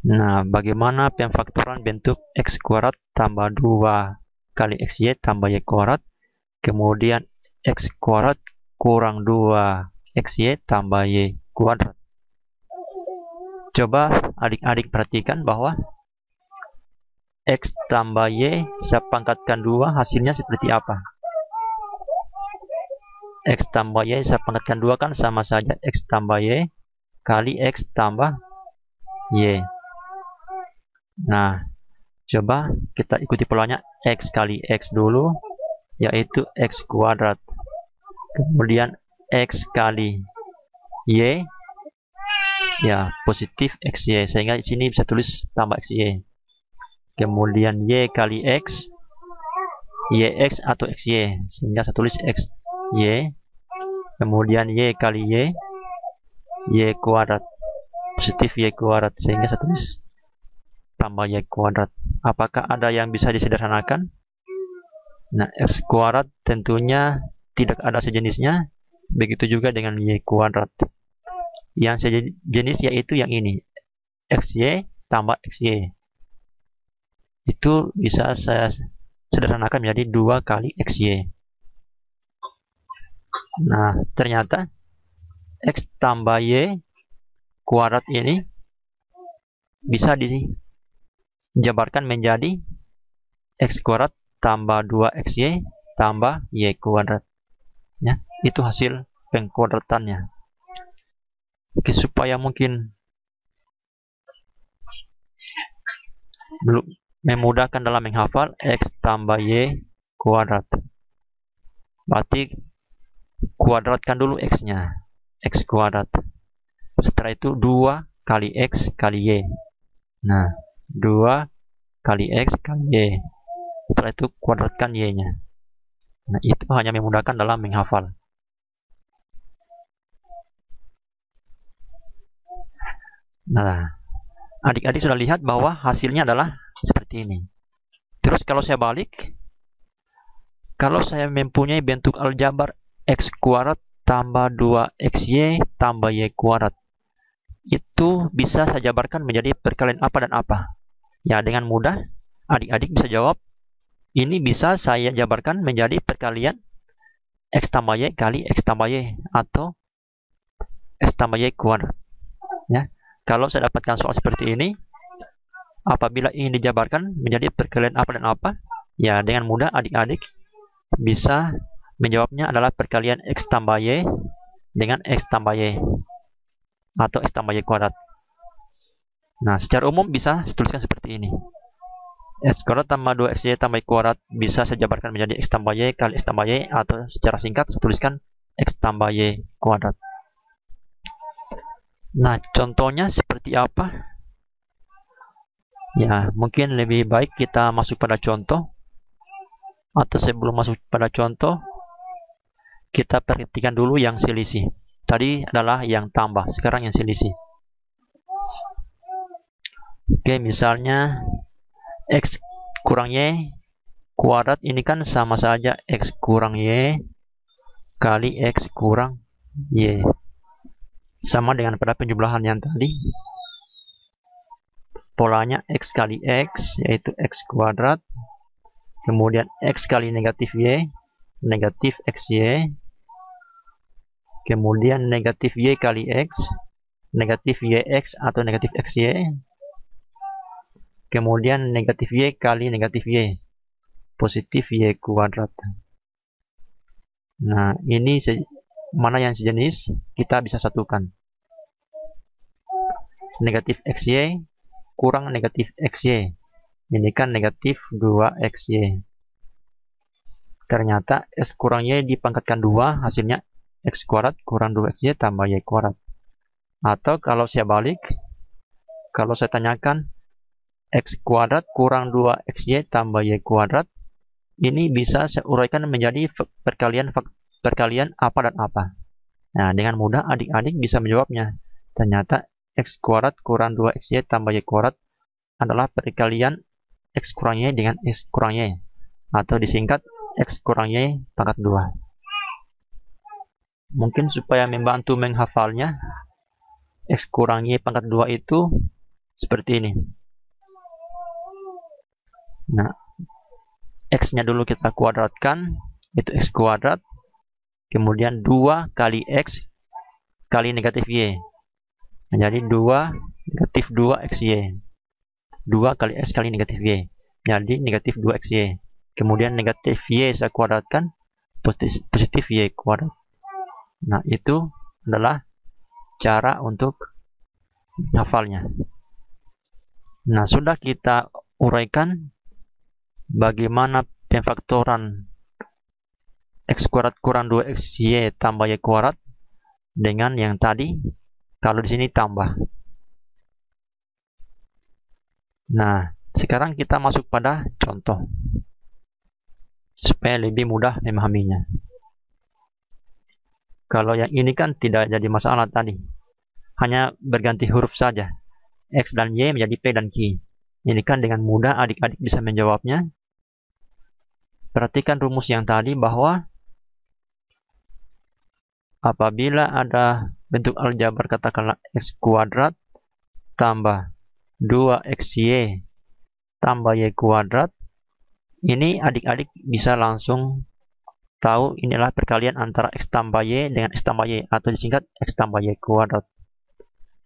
Nah, bagaimana pemfaktoran bentuk x kuadrat tambah 2 kali xy tambah y kuadrat, kemudian x kuadrat kurang 2 xy tambah y kuadrat. Coba adik-adik perhatikan bahwa x tambah y saya pangkatkan 2 hasilnya seperti apa. X tambah y saya pangkatkan 2 kan sama saja x tambah y kali x tambah y. Nah, coba kita ikuti polanya x kali x dulu, yaitu x kuadrat. Kemudian x kali y, ya positif xy, sehingga di sini bisa tulis tambah xy. Kemudian y kali x, yx atau xy, sehingga saya tulis xy. Kemudian y kali y kuadrat, positif y kuadrat, sehingga saya tulis tambah y kuadrat. Apakah ada yang bisa disederhanakan? Nah, x kuadrat tentunya tidak ada sejenisnya, begitu juga dengan y kuadrat. Yang sejenis yaitu yang ini, xy tambah xy. Itu bisa saya sederhanakan menjadi 2 kali xy. Nah, ternyata x tambah y kuadrat ini bisa dijabarkan menjadi x kuadrat tambah 2xy tambah y kuadrat. Ya, itu hasil pengkuadratannya. Oke, supaya mungkin memudahkan dalam menghafal, x tambah y kuadrat. Berarti kuadratkan dulu x-nya, x kuadrat. Setelah itu 2 kali x kali y. Nah, 2 kali x kali y. Setelah itu kuadratkan y-nya. Nah, itu hanya memudahkan dalam menghafal. Nah, adik-adik sudah lihat bahwa hasilnya adalah seperti ini. Terus kalau saya balik, kalau saya mempunyai bentuk aljabar x kuadrat tambah 2xy tambah y kuadrat, itu bisa saya jabarkan menjadi perkalian apa dan apa? Ya, dengan mudah adik-adik bisa jawab, ini bisa saya jabarkan menjadi perkalian x tambah y kali x tambah y atau x tambah y kuadrat. Ya, kalau saya dapatkan soal seperti ini, apabila ingin dijabarkan menjadi perkalian apa dan apa, ya dengan mudah adik-adik bisa menjawabnya adalah perkalian x tambah y dengan x tambah y atau x tambah y kuadrat. Nah, secara umum bisa saya tuliskan seperti ini. X kuadrat tambah 2xy tambah y kuadrat bisa saya jabarkan menjadi x tambah y kali x tambah y, atau secara singkat saya tuliskan x tambah y kuadrat. Nah, contohnya seperti apa? Ya, mungkin lebih baik kita masuk pada contoh. Atau sebelum masuk pada contoh, kita perhatikan dulu yang selisih. Tadi adalah yang tambah, sekarang yang selisih. Oke, misalnya x kurang y kuadrat ini kan sama saja x kurang y kali x kurang y. Sama dengan pada penjumlahan yang tadi. Polanya x kali x, yaitu x kuadrat. Kemudian x kali negatif y, negatif xy. Kemudian negatif y kali x, negatif yx atau negatif xy. Kemudian negatif y kali negatif y, positif y kuadrat. Nah, ini mana yang sejenis, kita bisa satukan. Negatif xy kurang negatif xy. Ini kan negatif 2xy. Ternyata x kurang y dipangkatkan 2, hasilnya x kuadrat kurang 2xy tambah y kuadrat. Atau kalau saya balik, kalau saya tanyakan x kuadrat kurang 2xy tambah y kuadrat, ini bisa saya uraikan menjadi perkalian apa dan apa. Nah, dengan mudah adik-adik bisa menjawabnya. Ternyata x kuadrat kurang 2xy tambah y kuadrat adalah perkalian x kurang y dengan x kurang y, atau disingkat x kurang y pangkat 2. Mungkin supaya membantu menghafalnya, x kurang y pangkat 2 itu seperti ini. Nah, X-nya dulu kita kuadratkan, itu X kuadrat, kemudian 2 kali X kali negatif Y. Nah, jadi 2 negatif 2XY. 2 kali X kali negatif Y. Jadi negatif 2XY. Kemudian negatif Y saya kuadratkan, positif Y kuadrat. Nah, itu adalah cara untuk hafalnya. Nah, sudah kita uraikan bagaimana pemfaktoran X kuadrat kurang 2XY tambah Y kuadrat dengan yang tadi, kalau di sini tambah. Nah, sekarang kita masuk pada contoh supaya lebih mudah memahaminya. Kalau yang ini kan tidak jadi masalah tadi, hanya berganti huruf saja. X dan Y menjadi P dan Q. Ini kan dengan mudah adik-adik bisa menjawabnya. Perhatikan rumus yang tadi bahwa apabila ada bentuk aljabar katakanlah X kuadrat tambah 2XY tambah Y kuadrat, ini adik-adik bisa langsung tahu inilah perkalian antara X tambah Y dengan X tambah Y, atau disingkat X tambah Y kuadrat.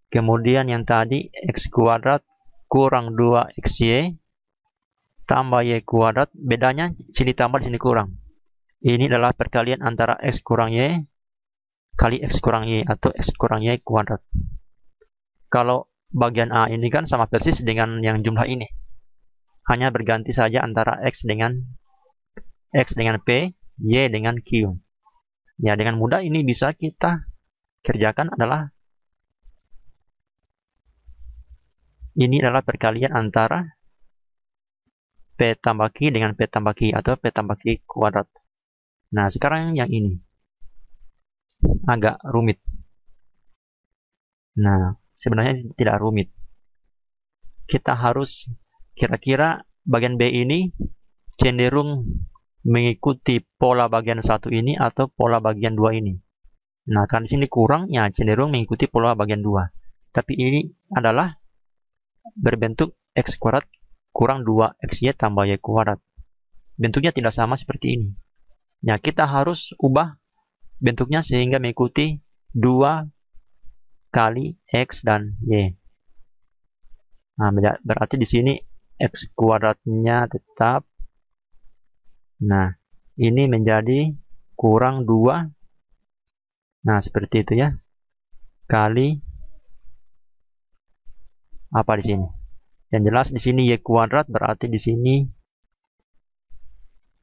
Kemudian yang tadi X kuadrat kurang 2XY tambah Y kuadrat, bedanya sini tambah di sini kurang. Ini adalah perkalian antara X kurang Y kali X kurang Y atau X kurang Y kuadrat. Kalau bagian A ini kan sama persis dengan yang jumlah ini. Hanya berganti saja antara X dengan P, Y dengan Q. Ya, dengan mudah ini bisa kita kerjakan adalah ini adalah perkalian antara P tambah Q dengan P tambah Q atau P tambah Q kuadrat. Nah, sekarang yang ini agak rumit. Nah, sebenarnya tidak rumit. Kita harus kira-kira bagian B ini cenderung mengikuti pola bagian 1 ini atau pola bagian 2 ini. Nah, kan di sini kurang, ya cenderung mengikuti pola bagian 2. Tapi ini adalah berbentuk X kuadrat kurang 2XY tambah Y kuadrat. Bentuknya tidak sama seperti ini. Ya, kita harus ubah bentuknya sehingga mengikuti 2 kali X dan Y. Nah, berarti di sini X kuadratnya tetap. Nah, ini menjadi kurang 2. Nah, seperti itu ya. Kali apa di sini? Yang jelas di sini Y kuadrat, berarti di sini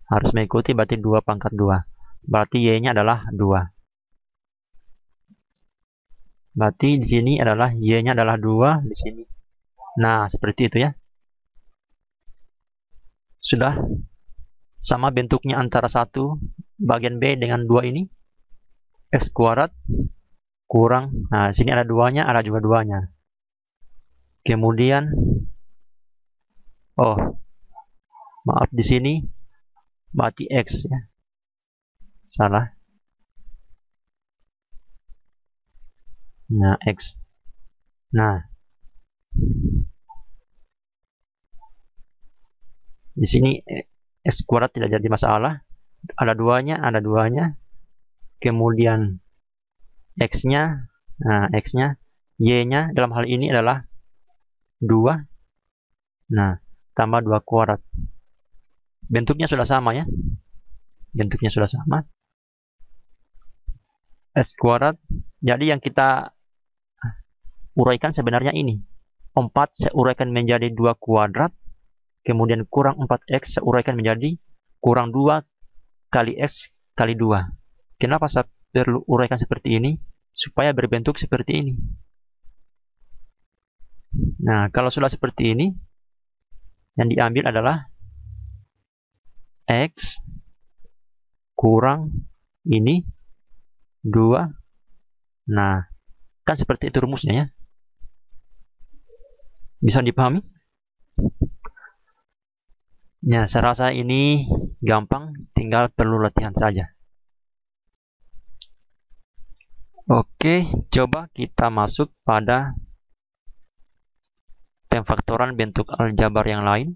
harus mengikuti berarti 2 pangkat 2. Berarti Y-nya adalah 2. Berarti di sini adalah Y-nya adalah 2 di sini. Nah, seperti itu ya. Sudah sama bentuknya antara 1 bagian B dengan 2 ini. X kuadrat kurang, nah sini ada 2-nya, ada juga 2-nya. Kemudian maaf, di sini berarti X ya. Salah. Nah, X. Nah, di sini X kuadrat tidak jadi masalah. Ada 2-nya, ada 2-nya. Kemudian X-nya, nah X-nya, Y-nya dalam hal ini adalah 2. Nah, tambah 2 kuadrat. Bentuknya sudah sama ya. Bentuknya sudah sama. X kuadrat. Jadi yang kita uraikan sebenarnya ini. 4 saya uraikan menjadi 2 kuadrat. Kemudian kurang 4X saya uraikan menjadi kurang 2 kali X kali 2. Kenapa saya perlu uraikan seperti ini? Supaya berbentuk seperti ini. Nah, kalau sudah seperti ini, yang diambil adalah X kurang ini 2. Nah, kan seperti itu rumusnya ya. Bisa dipahami? Ya, saya rasa ini gampang, tinggal perlu latihan saja. Oke, coba kita masuk pada pemfaktoran bentuk aljabar yang lain.